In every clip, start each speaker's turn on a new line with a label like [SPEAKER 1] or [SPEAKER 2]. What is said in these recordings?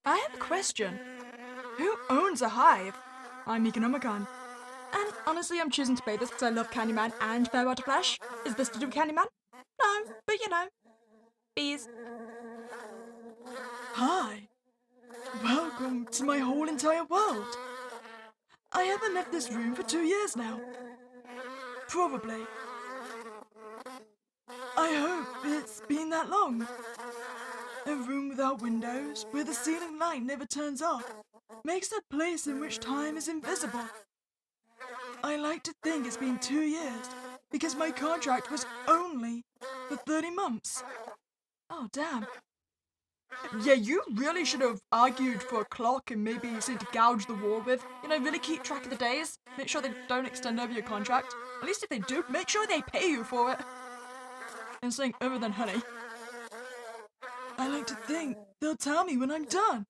[SPEAKER 1] I have a question. Who owns a hive? I'm Meeka. And honestly, I'm choosing to play this because I love Candyman and Fairwater Flash. Is this to do with Candyman? No, but you know. Bees. Hi. Welcome to my whole entire world. I haven't left this room for 2 years now. Probably. I hope it's been that long. A room without windows, where the ceiling light never turns off, makes a place in which time is invisible. I like to think it's been 2 years, because my contract was only for 30 months. Oh, damn. Yeah, you really should have argued for a clock and maybe something to gouge the wall with. You know, really keep track of the days. Make sure they don't extend over your contract. At least if they do, make sure they pay you for it. And something other than honey. I like to think they'll tell me when I'm done.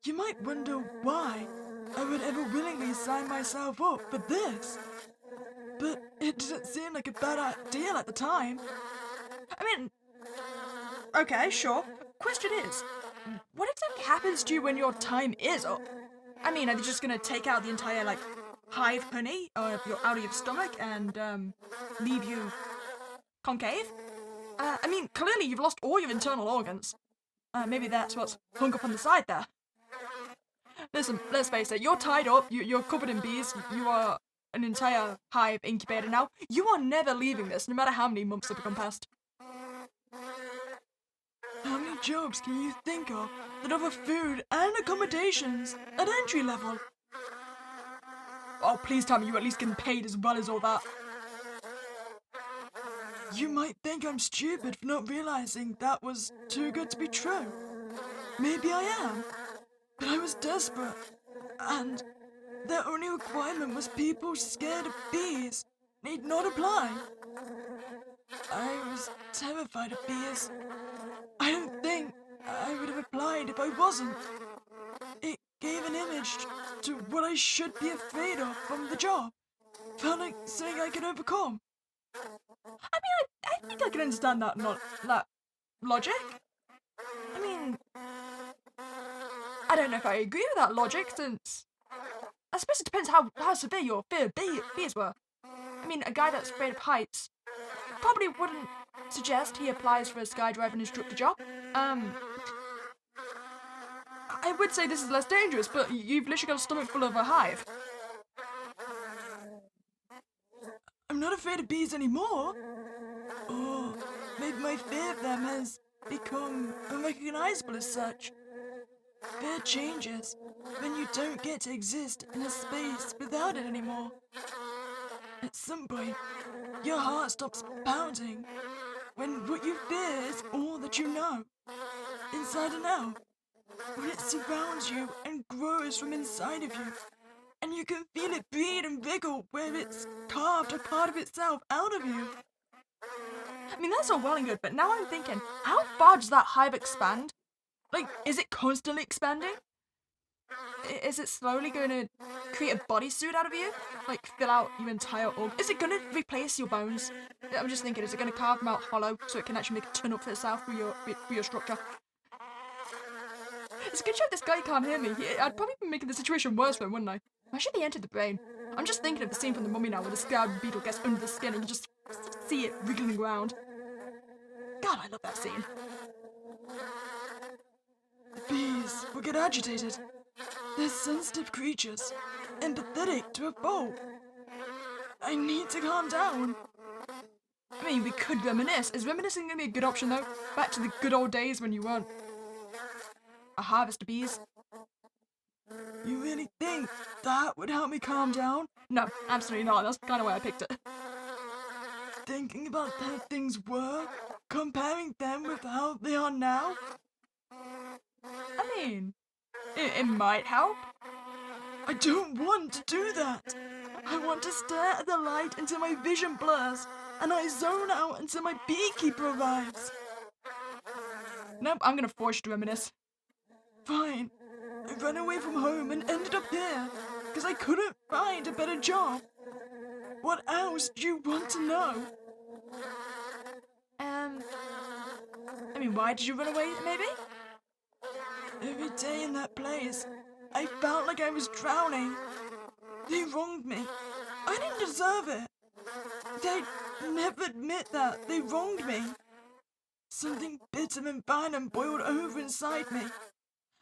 [SPEAKER 1] You might wonder why I would ever willingly sign myself up for this. But it didn't seem like a bad idea at the time. I mean, okay, sure. Question is, what exactly happens to you when your time is up? I mean, are they just gonna take out the entire, like, hive honey out of your stomach and, leave you concave? I mean, clearly you've lost all your internal organs. Maybe that's what's hung up on the side there. Listen, let's face it, you're tied up, you're covered in bees, you are an entire hive incubator now. You are never leaving this, no matter how many months have gone past. How many jobs can you think of that offer food and accommodations at entry level? Oh, please tell me you're at least getting paid as well as all that. You might think I'm stupid for not realizing that was too good to be true. Maybe I am, but I was desperate, and their only requirement was people scared of bees need not apply. I was terrified of bees. I don't think I would have applied if I wasn't. It gave an image to what I should be afraid of from the job. Felt like something I could overcome. I mean, I think I can understand that logic. I mean, I don't know if I agree with that logic, since I suppose it depends how severe your fear of bees were. I mean, a guy that's afraid of heights probably wouldn't suggest he applies for a skydiving instructor job. I would say this is less dangerous, but you've literally got a stomach full of a hive. I'm not afraid of bees anymore. Or maybe my fear of them has become unrecognizable as such. Fear changes when you don't get to exist in a space without it anymore. At some point, your heart stops pounding when what you fear is all that you know, inside and out. When it surrounds you and grows from inside of you, and you can feel it breathe and wriggle where it's carved a part of itself out of you. I mean, that's all well and good, but now I'm thinking, how far does that hive expand? Like, is it constantly expanding? Is it slowly going to create a bodysuit out of you? Like, fill out your entire organ? Is it going to replace your bones? I'm just thinking, is it going to carve them out hollow so it can actually make a tunnel for itself through your structure? It's a good job this guy can't hear me. I'd probably be making the situation worse for him, wouldn't I? Why should they enter the brain? I'm just thinking of the scene from The Mummy now where the scarab beetle gets under the skin and you just see it wriggling around. God, I love that scene. The bees will get agitated. They're sensitive creatures, empathetic to a fault. I need to calm down. I mean, we could reminisce. Is reminiscing going to be a good option, though? Back to the good old days when you weren't a harvest of bees. You really think that would help me calm down? No, absolutely not. That's kind of why I picked it. Thinking about how things were, comparing them with how they are now? I mean, it might help. I don't want to do that. I want to stare at the light until my vision blurs, and I zone out until my beekeeper arrives. Nope, I'm gonna force you to reminisce. Fine. I ran away from home and ended up here, because I couldn't find a better job. What else do you want to know? I mean, why did you run away, maybe? Every day in that place, I felt like I was drowning. They wronged me. I didn't deserve it. They'd never admit that. They wronged me. Something bitter and violent boiled over inside me.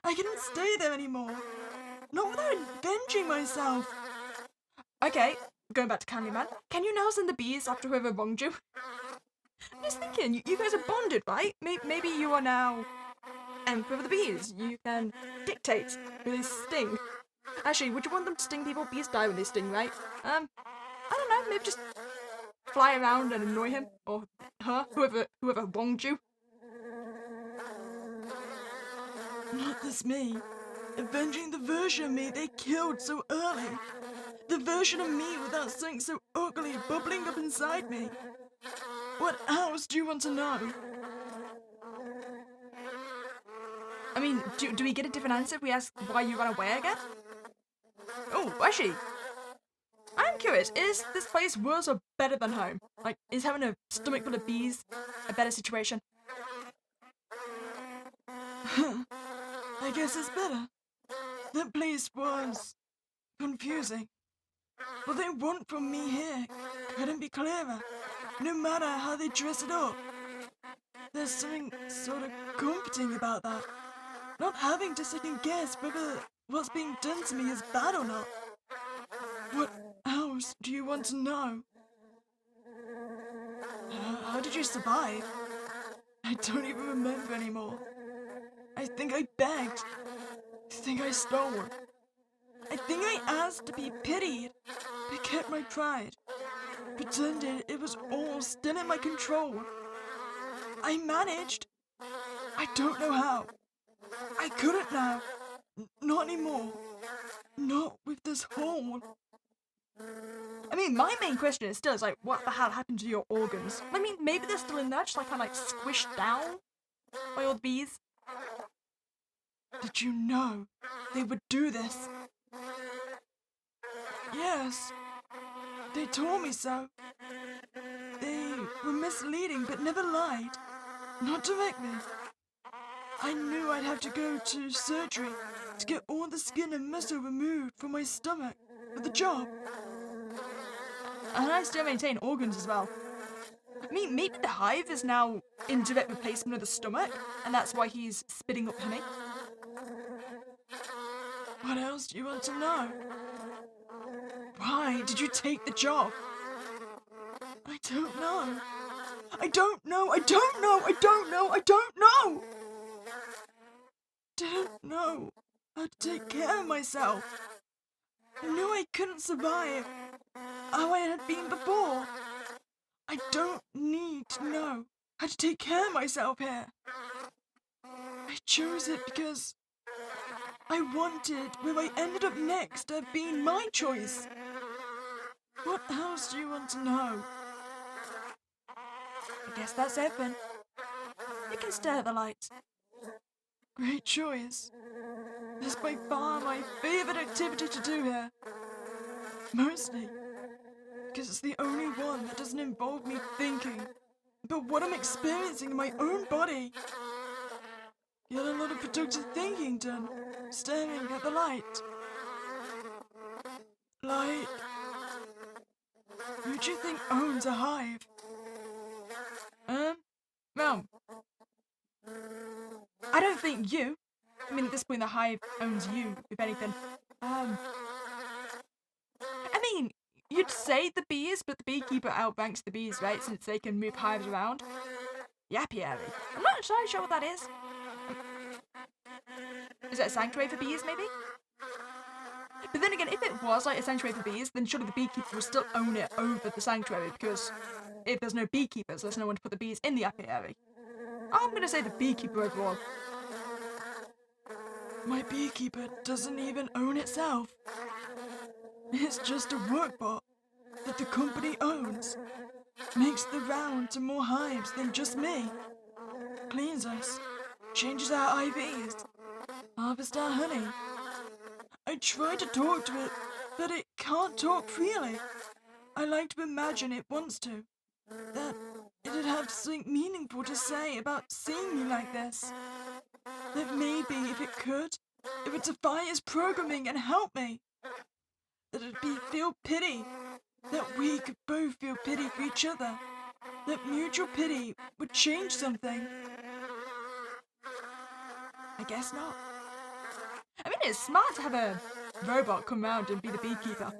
[SPEAKER 1] I couldn't stay there anymore. Not without avenging myself. Okay, going back to Candyman. Can you now send the bees after whoever wronged you? I'm just thinking, you guys are bonded, right? Maybe you are now emperor of the bees. You can dictate who they sting. Actually, would you want them to sting people? Bees die when they sting, right? I don't know, maybe just fly around and annoy him or her, whoever wronged you. Not this me. Avenging the version of me they killed so early. The version of me without something so ugly bubbling up inside me. What else do you want to know? I mean, do we get a different answer if we ask why you ran away again? Oh, actually, I'm curious, is this place worse or better than home? Like, is having a stomach full of bees a better situation? I guess it's better. That place was confusing. What they want from me here couldn't be clearer, no matter how they dress it up. There's something sort of comforting about that. Not having to second guess whether what's being done to me is bad or not. What else do you want to know? How did you survive? I don't even remember anymore. I think I begged. I think I stole. I think I asked to be pitied, but kept my pride. Pretended it was all still in my control. I managed. I don't know how. I couldn't now. Not anymore. Not with this hole. I mean, my main question is still, like, what the hell happened to your organs? I mean, maybe they're still in there, just like kind of like squished down by all the bees. Did you know they would do this? Yes. They told me so. They were misleading but never lied. Not directly. I knew I'd have to go to surgery to get all the skin and muscle removed from my stomach for the job. And I still maintain organs as well. I mean, maybe the hive is now in direct replacement of the stomach, and that's why he's spitting up honey. What else do you want to know? Why did you take the job? I don't know. I don't know. I don't know. I don't know. I don't know. Didn't know how to take care of myself. I knew I couldn't survive how I had been before. I don't need to know how to take care of myself here. I chose it because I wanted where I ended up next to have been my choice. What else do you want to know? I guess that's it then. You can stare at the lights. Great choice. It's by far my favourite activity to do here. Mostly because it's the only one that doesn't involve me thinking about what I'm experiencing in my own body. Get a lot of productive thinking done, staring at the light. Like, who do you think owns a hive? Well, I don't think you. I mean, at this point, the hive owns you, if anything. I mean, you'd say the bees, but the beekeeper outranks the bees, right? Since they can move hives around. The apiary. I'm not entirely sure what that is. Is it a sanctuary for bees, maybe? But then again, if it was like a sanctuary for bees, then surely the beekeeper would still own it over the sanctuary, because if there's no beekeepers, there's no one to put the bees in the apiary. I'm gonna say the beekeeper overall. My beekeeper doesn't even own itself. It's just a workbot that the company owns. Makes the round to more hives than just me. Cleans us. Changes our IVs. Harvests our honey. I try to talk to it, but it can't talk freely. I like to imagine it wants to. That it'd have something meaningful to say about seeing me like this. That maybe if it could, it would defy its programming and help me. That it'd feel pity. That we could both feel pity for each other. That mutual pity would change something. I guess not. I mean, it's smart to have a robot come around and be the beekeeper.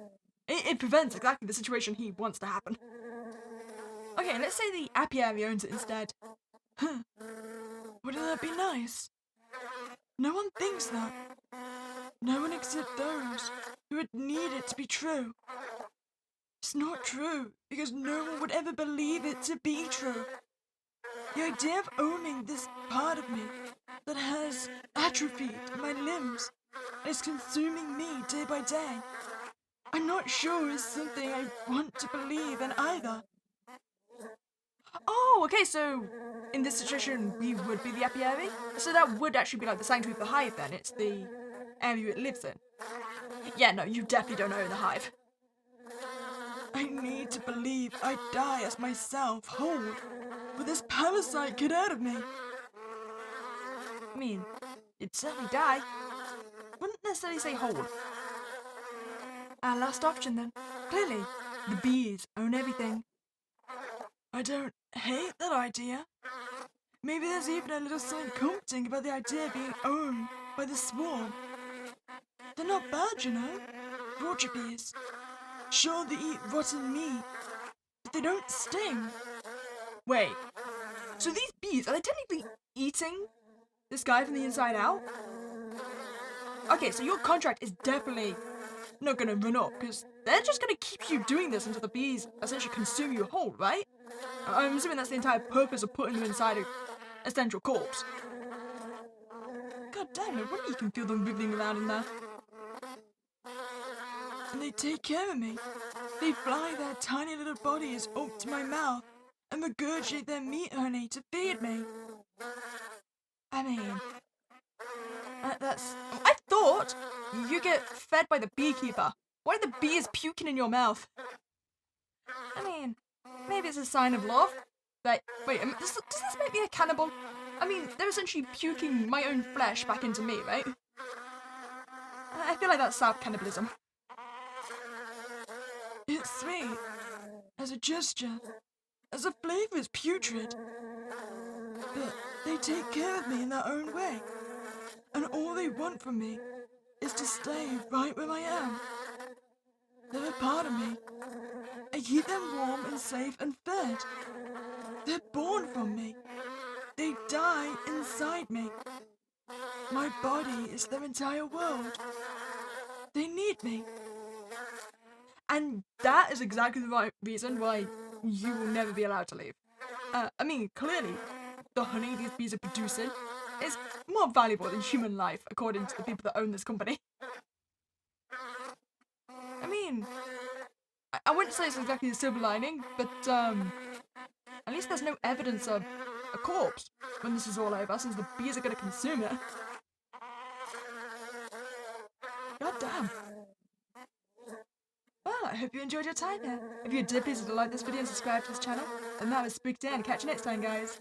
[SPEAKER 1] It prevents exactly the situation he wants to happen. Okay, let's say the apiary owns it instead. Huh. Wouldn't that be nice? No one thinks that. No one except those who would need it to be true. It's not true, because no one would ever believe it to be true. The idea of owning this part of me that has atrophied my limbs and is consuming me day by day, I'm not sure is something I want to believe in either. Oh, okay, so in this situation, we would be the apiary? So that would actually be like the sanctuary of the hive then, it's the area it lives in. Yeah, no, you definitely don't own the hive. I need to believe I die as myself, whole, with this parasite get out of me. I mean, you'd certainly die. Wouldn't necessarily say whole. Our last option then. Clearly, the bees own everything. I don't hate that idea. Maybe there's even a little something comforting about the idea of being owned by the swarm. They're not bad, you know. Orchard bees. Sure, they eat rotten meat, but they don't sting. Wait, so these bees, are they technically eating this guy from the inside out? Okay, so your contract is definitely not going to run up, because they're just going to keep you doing this until the bees essentially consume you whole, right? I'm assuming that's the entire purpose of putting them inside a essential corpse. God damn, no wonder you can feel them wriggling around in there. And they take care of me. They fly their tiny little bodies up to my mouth and regurgitate their meat honey to feed me. I mean, that's... I thought you get fed by the beekeeper. Why are the bees puking in your mouth? I mean, maybe it's a sign of love. But, wait, does this make me a cannibal? I mean, they're essentially puking my own flesh back into me, right? I feel like that's soft cannibalism. It's sweet. As a gesture. As a flavour is putrid. But they take care of me in their own way. And all they want from me is to stay right where I am. They're a part of me. I keep them warm and safe and fed. They're born from me. They die inside me. My body is their entire world. They need me. And that is exactly the right reason why you will never be allowed to leave. I mean, clearly, the honey these bees are producing is more valuable than human life, according to the people that own this company. I mean, I wouldn't say it's exactly a silver lining, but at least there's no evidence of a corpse when this is all over, since the bees are going to consume it. God damn. Well, I hope you enjoyed your time here. If you did, please like this video and subscribe to this channel. And that was Spook Dan. Catch you next time, guys.